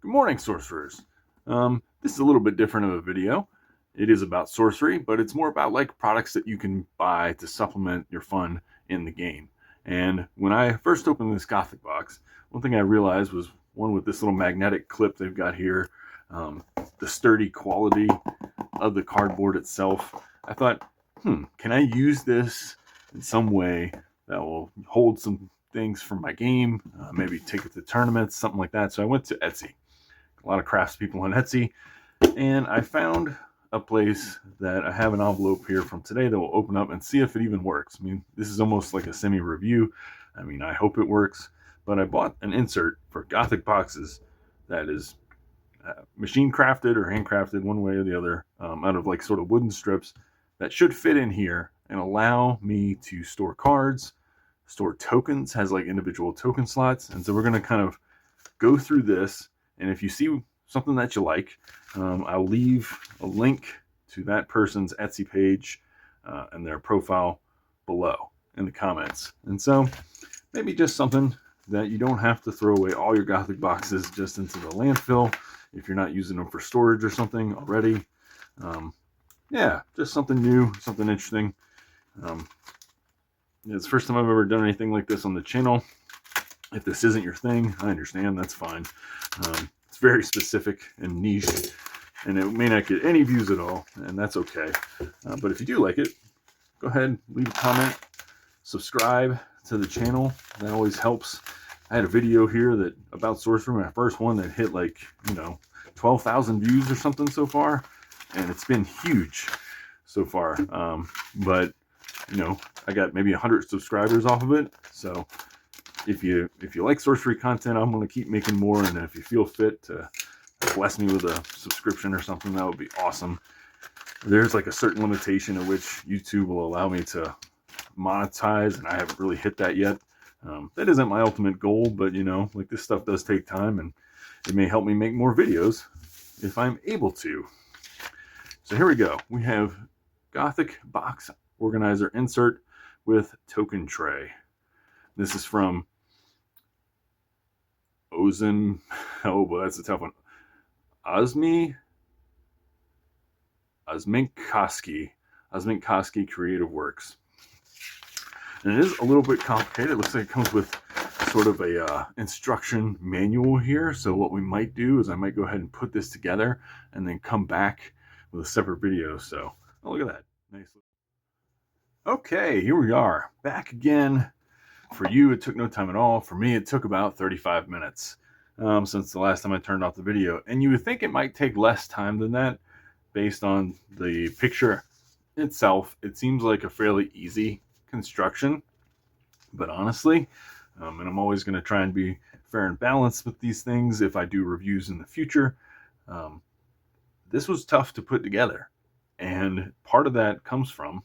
Good morning, sorcerers. This is a little bit different of a video. It is about sorcery, but it's more about like products that you can buy to supplement your fun in the game. And when I first opened this Gothic box, one thing I realized was one with this little magnetic clip they've got here, the sturdy quality of the cardboard itself. I thought, can I use this in some way that will hold some things from my game, maybe take it to tournaments, something like that. So I went to Etsy. A lot of craftspeople on Etsy, and I found a place that I have an envelope here from today that will open up and see if it even works. I mean, this is almost like a semi-review. I mean, I hope it works, but I bought an insert for Gothic boxes that is machine crafted or handcrafted, one way or the other, out of like sort of wooden strips that should fit in here and allow me to store cards, store tokens, has like individual token slots. And so we're going to kind of go through this. And if you see something that you like, I'll leave a link to that person's Etsy page and their profile below in the comments. And so maybe just something that you don't have to throw away all your Gothic boxes just into the landfill if you're not using them for storage or something already. Yeah, just something new, something interesting. It's the first time I've ever done anything like this on the channel. If this isn't your thing, I understand, that's fine. It's very specific and niche, and it may not get any views at all, and that's okay. But if you do like it, go ahead, leave a comment, subscribe to the channel. That always helps. I had a video here that about sorcery, my first one, that hit like, 12,000 views or something so far, and it's been huge so far. But I got maybe 100 subscribers off of it, so if you like sorcery content, I'm going to keep making more, and if you feel fit to bless me with a subscription or something, that would be awesome. There's like a certain limitation at which YouTube will allow me to monetize, and I haven't really hit that yet. That isn't my ultimate goal, but like this stuff does take time, and it may help me make more videos if I'm able to. So here we go. We have Gothic Box Organizer Insert with Token Tray. This is from oh boy, that's a tough one. Ozminkoski Creative Works. And it is a little bit complicated. It looks like it comes with sort of a instruction manual here. So what we might do is I might go ahead and put this together and then come back with a separate video. So look at that. Nice. Okay, here we are. Back again. For you, it took no time at all. For me, it took about 35 minutes since the last time I turned off the video. And you would think it might take less time than that based on the picture itself. It seems like a fairly easy construction. But honestly, and I'm always going to try and be fair and balanced with these things if I do reviews in the future, this was tough to put together. And part of that comes from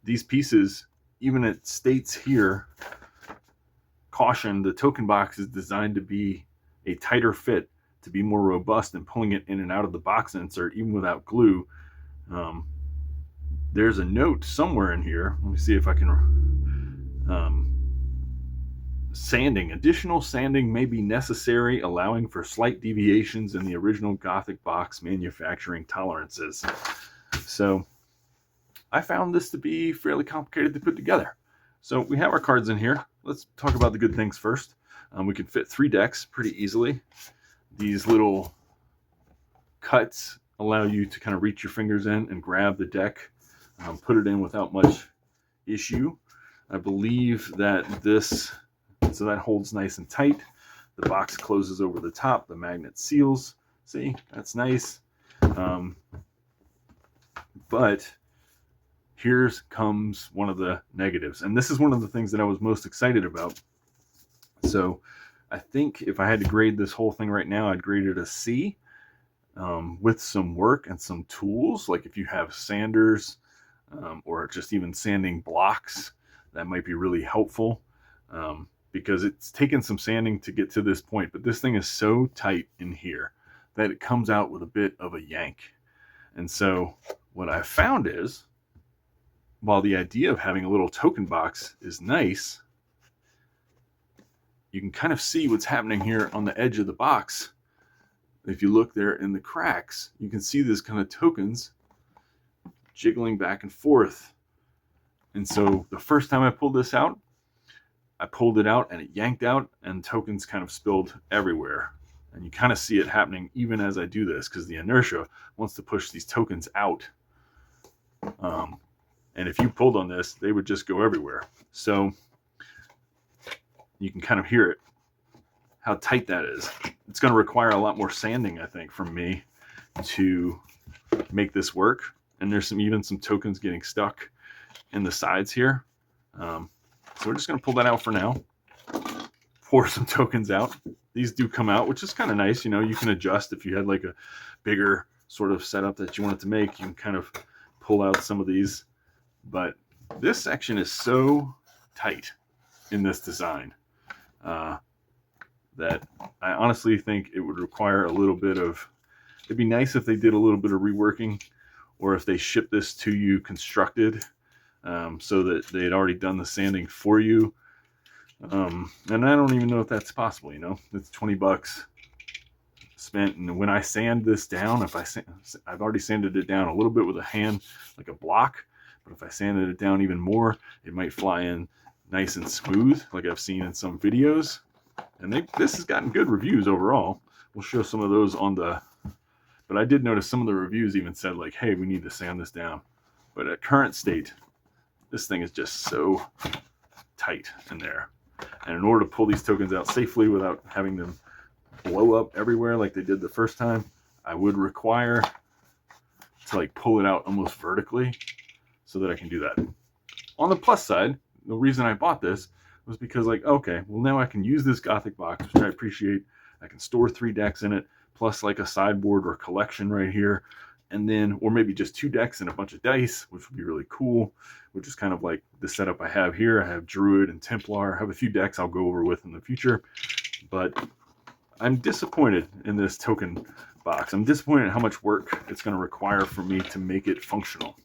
these pieces. Even it states here, caution, the token box is designed to be a tighter fit, to be more robust, and pulling it in and out of the box insert, even without glue. There's a note somewhere in here. Let me see if I can. Sanding. Additional sanding may be necessary, allowing for slight deviations in the original Gothic box manufacturing tolerances. So I found this to be fairly complicated to put together. So we have our cards in here. Let's talk about the good things first. We can fit 3 decks pretty easily. These little cuts allow you to kind of reach your fingers in and grab the deck, put it in without much issue. I believe that so that holds nice and tight. The box closes over the top. The magnet seals. See, that's nice. But here comes one of the negatives. And this is one of the things that I was most excited about. So I think if I had to grade this whole thing right now, I'd grade it a C with some work and some tools. Like if you have sanders or just even sanding blocks, that might be really helpful because it's taken some sanding to get to this point. But this thing is so tight in here that it comes out with a bit of a yank. And so what I found is, while the idea of having a little token box is nice, you can kind of see what's happening here on the edge of the box. If you look there in the cracks, you can see this kind of tokens jiggling back and forth. And so the first time I pulled this out, I pulled it out and it yanked out and tokens kind of spilled everywhere. And you kind of see it happening even as I do this, because the inertia wants to push these tokens out. And if you pulled on this, they would just go everywhere. So you can kind of hear it, how tight that is. It's going to require a lot more sanding, I think, from me to make this work. And there's even some tokens getting stuck in the sides here. So we're just going to pull that out for now. Pour some tokens out. These do come out, which is kind of nice. You know, you can adjust if you had like a bigger sort of setup that you wanted to make. You can kind of pull out some of these. But this section is so tight in this design that I honestly think it would require a little bit of, it'd be nice if they did a little bit of reworking, or if they shipped this to you constructed, so that they had already done the sanding for you. And I don't even know if that's possible, you know. It's $20 spent, and when I sand this down, I've already sanded it down a little bit with a hand, like a block, but if I sanded it down even more, it might fly in nice and smooth, like I've seen in some videos. And this has gotten good reviews overall. We'll show some of those on the, but I did notice some of the reviews even said like, hey, we need to sand this down. But at current state, this thing is just so tight in there. And in order to pull these tokens out safely without having them blow up everywhere like they did the first time, I would require to like pull it out almost vertically so that I can do that. On the plus side, the reason I bought this was because like, okay, well now I can use this Gothic box, which I appreciate. I can store 3 decks in it, plus like a sideboard or collection right here. And then, or maybe just 2 decks and a bunch of dice, which would be really cool, which is kind of like the setup I have here. I have Druid and Templar. I have a few decks I'll go over with in the future. But I'm disappointed in this token box. I'm disappointed in how much work it's going to require for me to make it functional.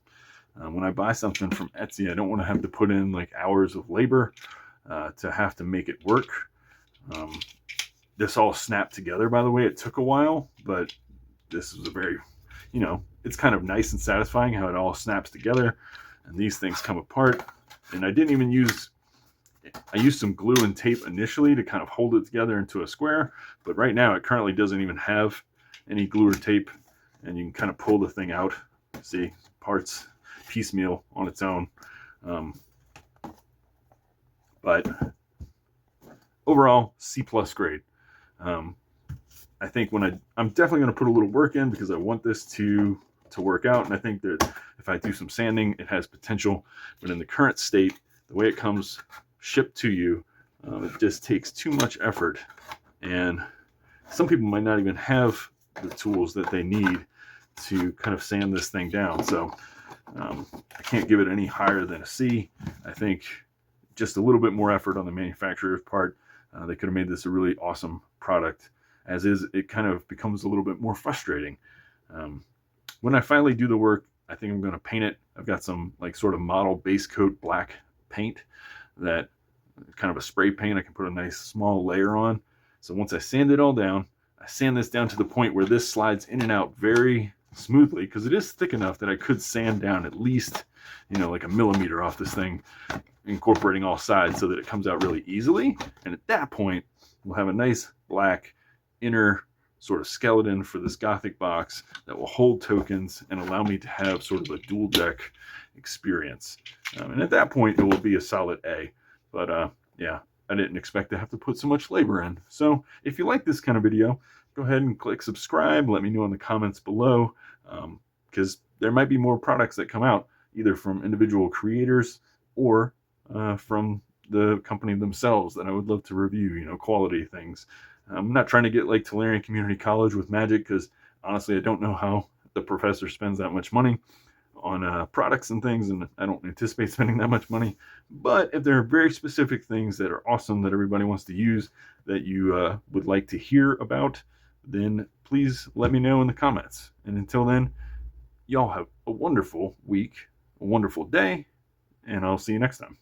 When I buy something from Etsy, I don't want to have to put in like hours of labor to have to make it work. This all snapped together, by the way. It took a while, but this was a very, you know, it's kind of nice and satisfying how it all snaps together and these things come apart. And I didn't even use, I used some glue and tape initially to kind of hold it together into a square, but right now it currently doesn't even have any glue or tape, and you can kind of pull the thing out. See, parts piecemeal on its own. But overall, C+ grade. I think when I'm definitely going to put a little work in because I want this to work out, and I think that if I do some sanding, it has potential. But in the current state, the way it comes shipped to you, it just takes too much effort, and some people might not even have the tools that they need to kind of sand this thing down. So I can't give it any higher than a C. I think just a little bit more effort on the manufacturer's part. They could have made this a really awesome product. As is, it kind of becomes a little bit more frustrating. When I finally do the work, I think I'm going to paint it. I've got some like sort of model base coat black paint, that kind of a spray paint I can put a nice small layer on. So once I sand it all down, I sand this down to the point where this slides in and out very smoothly, because it is thick enough that I could sand down at least, you know, like a millimeter off this thing, incorporating all sides so that it comes out really easily. And at that point, we'll have a nice black inner sort of skeleton for this Gothic box that will hold tokens and allow me to have sort of a dual deck experience. And at that point, it will be a solid A. But yeah, I didn't expect to have to put so much labor in. So if you like this kind of video, go ahead and click subscribe. Let me know in the comments below, because there might be more products that come out either from individual creators or from the company themselves that I would love to review, you know, quality things. I'm not trying to get like Tolarian Community College with Magic, because honestly, I don't know how the professor spends that much money on products and things, and I don't anticipate spending that much money. But if there are very specific things that are awesome that everybody wants to use that you would like to hear about, then please let me know in the comments. And until then, y'all have a wonderful week, a wonderful day, and I'll see you next time.